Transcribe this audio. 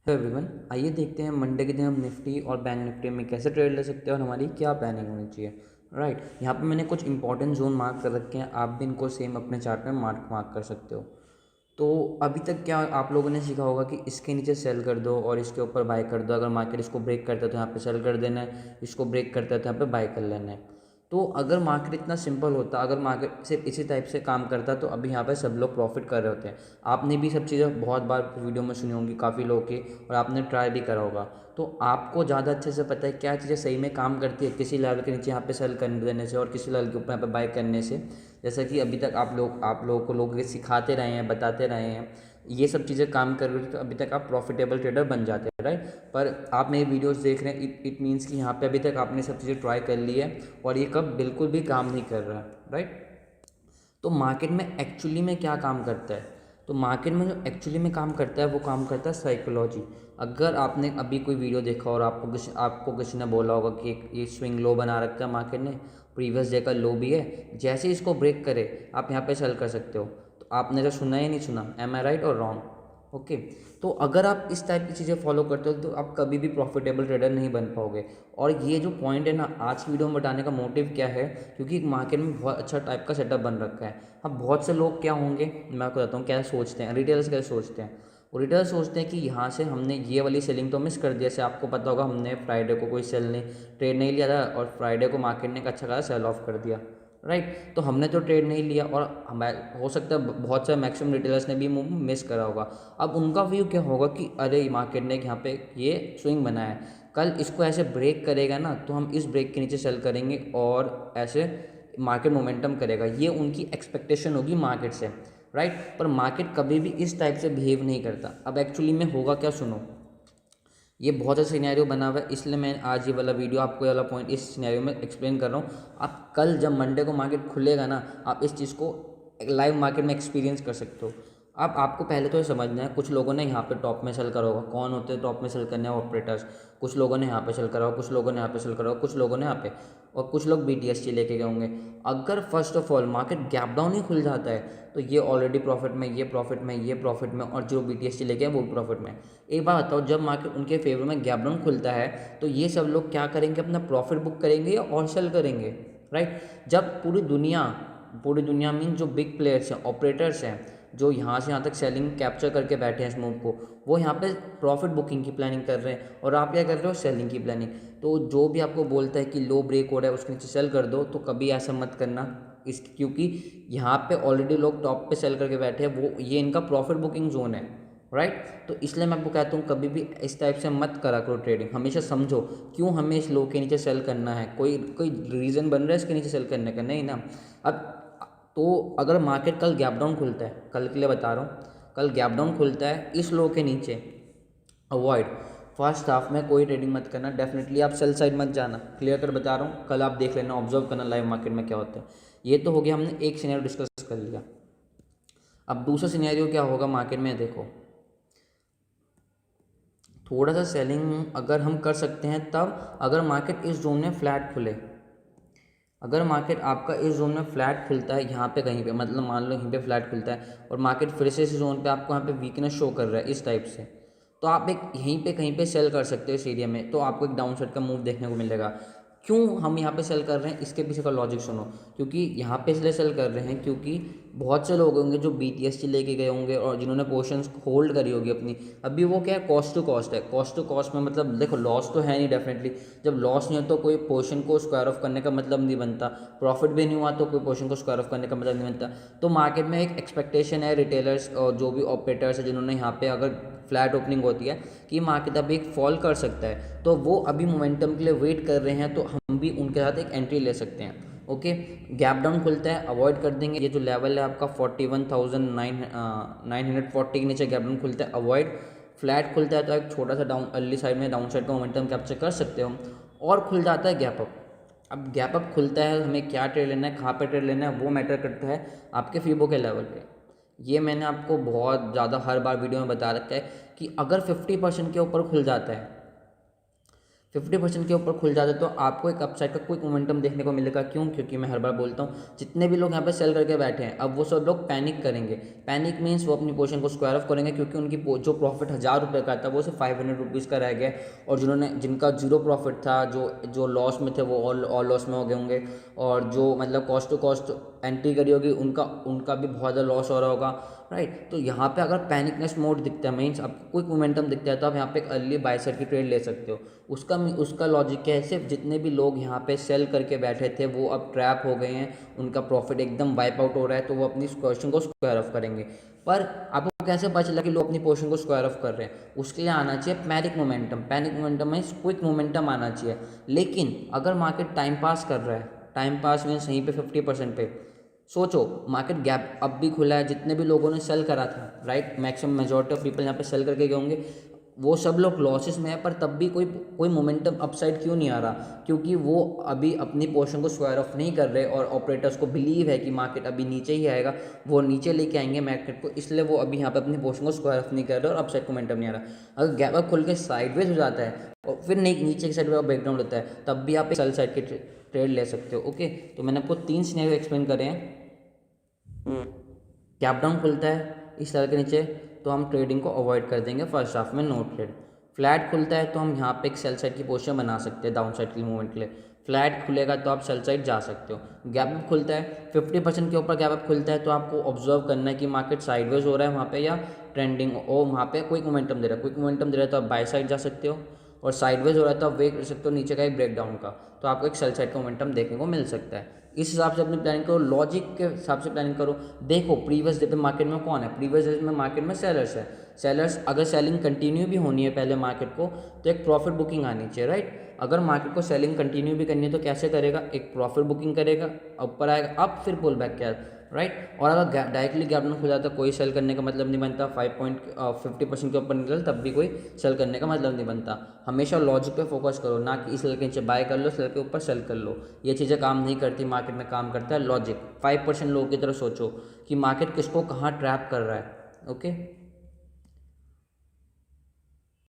Hello everyone, आइए देखते हैं मंडे के दिन हम निफ्टी और बैंक निफ्टी में कैसे ट्रेड ले सकते हैं और हमारी क्या प्लानिंग होनी चाहिए। राइट, यहाँ पे मैंने कुछ इंपॉर्टेंट जोन मार्क कर रखे हैं, आप भी इनको सेम अपने चार्ट में मार्क कर सकते हो। तो अभी तक क्या आप लोगों ने सीखा होगा कि इसके नीचे सेल कर दो और इसके ऊपर बाय कर दो। अगर मार्केट इसको ब्रेक करता है तो यहाँ पे सेल कर देना है, इसको ब्रेक करता है तो यहाँ पे बाय कर लेना है। तो अगर मार्केट इतना सिंपल होता, अगर मार्केट सिर्फ इसी टाइप से काम करता तो अभी यहाँ पे सब लोग प्रॉफिट कर रहे होते हैं। आपने भी सब चीज़ें बहुत बार वीडियो में सुनी होंगी काफ़ी लोगों की, और आपने ट्राई भी करा होगा। तो आपको ज़्यादा अच्छे से पता है क्या चीज़ें सही में काम करती है किसी लेवल के नीचे यहाँ पे सेल कर देने से और किसी लेवल के ऊपर यहाँ पे बाय करने से। जैसा कि अभी तक आप लोगों को लोग ये सिखाते रहे हैं, बताते रहे हैं, ये सब चीज़ें काम कर रही थी, तो अभी तक आप प्रॉफिटेबल ट्रेडर बन जाते हैं। राइट, पर आप मेरी वीडियोस देख रहे हैं, इट मीन्स कि यहाँ पे अभी तक आपने सब चीज़ें ट्राई कर ली है और ये कब बिल्कुल भी काम नहीं कर रहा है। राइट, तो मार्केट में एक्चुअली में क्या काम करता है? तो मार्केट में जो एक्चुअली में काम करता है वो काम करता है साइकोलॉजी। अगर आपने अभी कोई वीडियो देखा और आपको किसी ने बोला होगा कि ये स्विंग लो बना रखा है मार्केट ने, प्रीवियस डे का लो भी है, जैसे ही इसको ब्रेक करे आप यहाँ पे सेल कर सकते हो। तो आपने जो सुना ही नहीं सुना, एम आई राइट और रॉन्ग? ओके, तो अगर आप इस टाइप की चीज़ें फॉलो करते हो तो आप कभी भी प्रॉफिटेबल ट्रेडर नहीं बन पाओगे। और ये जो पॉइंट है ना, आज की वीडियो में बताने का मोटिव क्या है, क्योंकि मार्केट में बहुत अच्छा टाइप का सेटअप बन रखा है। अब बहुत से लोग क्या होंगे, मैं आपको बताता हूँ क्या सोचते हैं, रिटेलर्स क्या सोचते हैं। वो रिटेलर्स सोचते हैं कि यहाँ से हमने ये वाली सेलिंग तो मिस कर दिया। जैसे आपको पता होगा, हमने फ्राइडे को कोई ट्रेड नहीं लिया था और फ्राइडे को मार्केट ने एक अच्छा खासा सेल ऑफ कर दिया। राइट, तो हमने तो ट्रेड नहीं लिया और हमारे हो सकता है बहुत सारे मैक्सिमम रिटेलर्स ने भी मूव मिस करा होगा। अब उनका व्यू क्या होगा कि अरे मार्केट ने यहाँ पे ये स्विंग बनाया है, कल इसको ऐसे ब्रेक करेगा ना तो हम इस ब्रेक के नीचे सेल करेंगे और ऐसे मार्केट मोमेंटम करेगा। ये उनकी एक्सपेक्टेशन होगी मार्केट से। राइट, पर मार्केट कभी भी इस टाइप से बिहेव नहीं करता। अब एक्चुअली में होगा क्या, सुनो। ये बहुत अच्छा सिनेरियो बना हुआ है, इसलिए मैं आज ये वाला वीडियो आपको ये वाला पॉइंट इस सिनेरियो में एक्सप्लेन कर रहा हूँ। आप कल जब मंडे को मार्केट खुलेगा ना, आप इस चीज़ को लाइव मार्केट में एक्सपीरियंस कर सकते हो। अब आपको पहले तो ये समझना है, कुछ लोगों ने यहाँ पे टॉप में सेल करा होगा। कौन होते हैं टॉप में सेल करने वाले ऑपरेटर्स? कुछ लोगों ने यहाँ पे सेल करा होगा, कुछ लोगों ने यहाँ पे सेल करा होगा, कुछ लोगों ने यहाँ पे, और कुछ लोग BTST लेके गए होंगे। अगर first of all market gap down ही खुल जाता है तो ये ऑलरेडी प्रॉफिट में, ये प्रॉफिट में, ये प्रॉफिट में, और जो BTST लेके हैं वो प्रॉफिट में। एक बात बताओ, जब मार्केट उनके फेवर में गैप डाउन खुलता है तो ये सब लोग क्या करेंगे, अपना प्रॉफिट बुक करेंगे या और सेल करेंगे? राइट, जब पूरी दुनिया मीन जो बिग प्लेयर्स हैं, ऑपरेटर्स हैं, जो यहाँ से यहाँ तक सेलिंग कैप्चर करके बैठे हैं इस मूव को, वो यहाँ पे प्रॉफिट बुकिंग की प्लानिंग कर रहे हैं और आप क्या कर रहे हो, सेलिंग की प्लानिंग। तो जो भी आपको बोलता है कि लो ब्रेक हो रहा है उसके नीचे सेल कर दो, तो कभी ऐसा मत करना। क्योंकि यहाँ पे ऑलरेडी लोग टॉप पे सेल करके बैठे हैं, वो ये इनका प्रॉफिट बुकिंग जोन है। राइट, तो इसलिए मैं आपको कहता हूँ कभी भी इस टाइप से मत करा करो ट्रेडिंग। हमेशा समझो क्यों हमें इस लो के नीचे सेल करना है, कोई कोई रीज़न बन रहा है इसके नीचे सेल करने का, नहीं ना। अब तो अगर मार्केट कल गैप डाउन खुलता है, कल के लिए बता रहा हूँ, कल गैप डाउन खुलता है इस लो के नीचे, अवॉइड, फर्स्ट हाफ में कोई ट्रेडिंग मत करना। डेफिनेटली आप सेल साइड मत जाना, क्लियर कर बता रहा हूँ। कल आप देख लेना, ऑब्जर्व करना लाइव मार्केट में क्या होता है। ये तो हो गया, हमने एक सिनेरियो डिस्कस कर लिया। अब दूसरा सिनेरियो क्या होगा मार्केट में, देखो। थोड़ा सा सेलिंग अगर हम कर सकते हैं तब, अगर मार्केट इस जोन में फ्लैट खुले, अगर मार्केट आपका इस जोन में फ्लैट खुलता है यहाँ पे कहीं पे, मतलब मान लो यहीं पे फ्लैट खुलता है और मार्केट फिर से इस जोन पे आपको यहाँ पे वीकनेस शो कर रहा है इस टाइप से, तो आप एक यहीं पे कहीं पे सेल कर सकते हो इस एरिया में, तो आपको एक डाउन साइड का मूव देखने को मिलेगा। क्यों हम यहाँ पे सेल कर रहे हैं, इसके पीछे का लॉजिक सुनो। क्योंकि यहाँ पे इसलिए सेल कर रहे हैं क्योंकि बहुत से लोग होंगे जो BTST लेके गए होंगे और जिन्होंने पोर्शंस होल्ड करी होगी अपनी। अभी वो क्या है, कॉस्ट टू कॉस्ट है। कॉस्ट टू कॉस्ट में मतलब देखो, लॉस तो है नहीं डेफिनेटली। जब लॉस नहीं हो तो कोई पोर्शन को स्क्वायर ऑफ करने का मतलब नहीं बनता, प्रॉफिट भी नहीं हुआ तो कोई पोर्शन को स्क्वायर ऑफ करने का मतलब नहीं बनता। तो मार्केट में एक एक्सपेक्टेशन है रिटेलर्स और जो भी ऑपरेटर्स है जिन्होंने यहाँ पे, अगर फ्लैट ओपनिंग होती है कि मार्केट अभी एक फॉल कर सकता है, तो वो अभी मोमेंटम के लिए वेट कर रहे हैं, तो हम भी उनके साथ एक एंट्री ले सकते हैं। ओके, गैप डाउन खुलता है, अवॉइड कर देंगे। ये जो लेवल है आपका 41,940 के नीचे गैप डाउन खुलता है, अवॉइड। फ्लैट खुलता है तो एक छोटा सा डाउन अर्ली साइड में डाउन साइड का मोमेंटम कैप्चर कर सकते हो। और खुल जाता है गैप अप। अब गैप अप खुलता है, हमें क्या ट्रेड लेना है, कहाँ पे ट्रेड लेना है, वो मैटर करता है आपके फीबो के लेवल पे। ये मैंने आपको बहुत ज़्यादा हर बार वीडियो में बता रखा है कि अगर 50% के ऊपर खुल जाता है, 50% के ऊपर खुल जाता है तो आपको एक अपसाइड का क्विक मोमेंटम देखने को मिलेगा। क्यों? क्योंकि मैं हर बार बोलता हूँ जितने भी लोग यहाँ पे सेल करके बैठे हैं अब वो सब लोग पैनिक करेंगे। पैनिक मीन्स वो अपनी पोजीशन को स्क्वायर ऑफ करेंगे क्योंकि उनकी जो प्रॉफिट 1000 रुपये का था वो सिर्फ 500 रुपीज़ का रह गया। और जिनका जीरो प्रॉफिट था, जो लॉस में थे वो ऑल लॉस में हो गए होंगे। और जो मतलब कॉस्ट टू कॉस्ट एंट्री करी होगी उनका भी बहुत ज़्यादा लॉस हो रहा होगा, राइट। तो यहाँ पे अगर पैनिकनेस मोड दिखता है, मीन्स आपको क्विक मोमेंटम दिखता है, तो आप यहाँ पे एक अर्ली बाय साइड की ट्रेड ले सकते हो। उसका लॉजिक क्या है? सिर्फ जितने भी लोग यहाँ पे सेल करके बैठे थे वो अब ट्रैप हो गए हैं, उनका प्रॉफिट एकदम वाइप आउट हो रहा है, तो वो अपनी पोजीशन को स्क्वायर ऑफ करेंगे। पर आपको कैसे पता चला कि लोग अपनी पोजीशन को स्क्वायर ऑफ कर रहे हैं? उसके लिए आना चाहिए पैनिक मोमेंटम में क्विक मोमेंटम आना चाहिए। लेकिन अगर मार्केट टाइम पास कर रहा है, टाइम पास मीन्स यहीं पे 50% पे सोचो, मार्केट गैप अब भी खुला है, जितने भी लोगों ने सेल करा था, right, maximum majority of people यहाँ पे सेल करके गए होंगे, वो सब लोग लॉसेस में है। पर तब भी कोई मोमेंटम अपसाइड क्यों नहीं आ रहा? क्योंकि वो अभी अपनी पोजीशन को स्क्वायर ऑफ नहीं कर रहे और ऑपरेटर्स को बिलीव है कि मार्केट अभी नीचे ही आएगा, वो नीचे लेके आएंगे मार्केट को, इसलिए वो अभी यहाँ पे अपनी पोजीशन को स्क्वायर ऑफ नहीं कर रहे और अपसाइड मोमेंटम नहीं आ रहा। अगर गैप अप खुल के साइडवेज हो जाता है और फिर नीचे की साइड पर ब्रेकडाउन होता है, तब भी आप सेल साइड की ट्रेड ले सकते हो। ओके, तो मैंने आपको 3 सिनेरियो एक्सप्लेन करे हैं। गैप डाउन खुलता है इस लेवल के नीचे तो हम ट्रेडिंग को अवॉइड कर देंगे फर्स्ट हाफ में, नो ट्रेड। फ्लैट खुलता है तो हम यहाँ पे एक सेल साइड की पोजीशन बना सकते हैं डाउन साइड के मूवमेंट के लिए। फ्लैट खुलेगा तो आप सेल साइड जा सकते हो। गैप अप खुलता है 50% के ऊपर गैप अप खुलता है तो आपको ऑब्जर्व करना है कि मार्केट साइडवेज हो रहा है वहाँ पे या ट्रेंडिंग और वहाँ पे क्विक मोमेंटम दे रहा है। क्विक मोमेंटम दे रहा है तो आप बाय साइड जा सकते हो, और साइडवेज हो रहा है तो आप वेट कर सकते हो नीचे का एक ब्रेकडाउन का, तो आपको एक सेल साइड का मोमेंटम देखने को मिल सकता है। इस हिसाब से अपनी प्लानिंग करो, लॉजिक के हिसाब से प्लानिंग करो। देखो प्रीवियस डे पे मार्केट में कौन है? प्रीवियस डे में मार्केट में सेलर्स है। सेलर्स अगर सेलिंग कंटिन्यू भी होनी है पहले मार्केट को तो एक प्रॉफिट बुकिंग आनी चाहिए, राइट। अगर मार्केट को सेलिंग कंटिन्यू भी करनी है तो कैसे करेगा? एक प्रॉफिट बुकिंग करेगा, ऊपर आएगा, अब फिर पुल बैक किया, राइट। और अगर डायरेक्टली गैप डाउन खुल जाता है कोई सेल करने का मतलब नहीं बनता। 50% के ऊपर निकल तब भी कोई सेल करने का मतलब नहीं बनता। हमेशा लॉजिक पे फोकस करो, ना कि इस सेल के नीचे बाय कर लो, सेल के ऊपर सेल कर लो। ये चीज़ें काम नहीं करती, मार्केट में काम करता है लॉजिक। 5% लोगों की तरह सोचो कि मार्केट किसको कहाँ ट्रैप कर रहा है। ओके।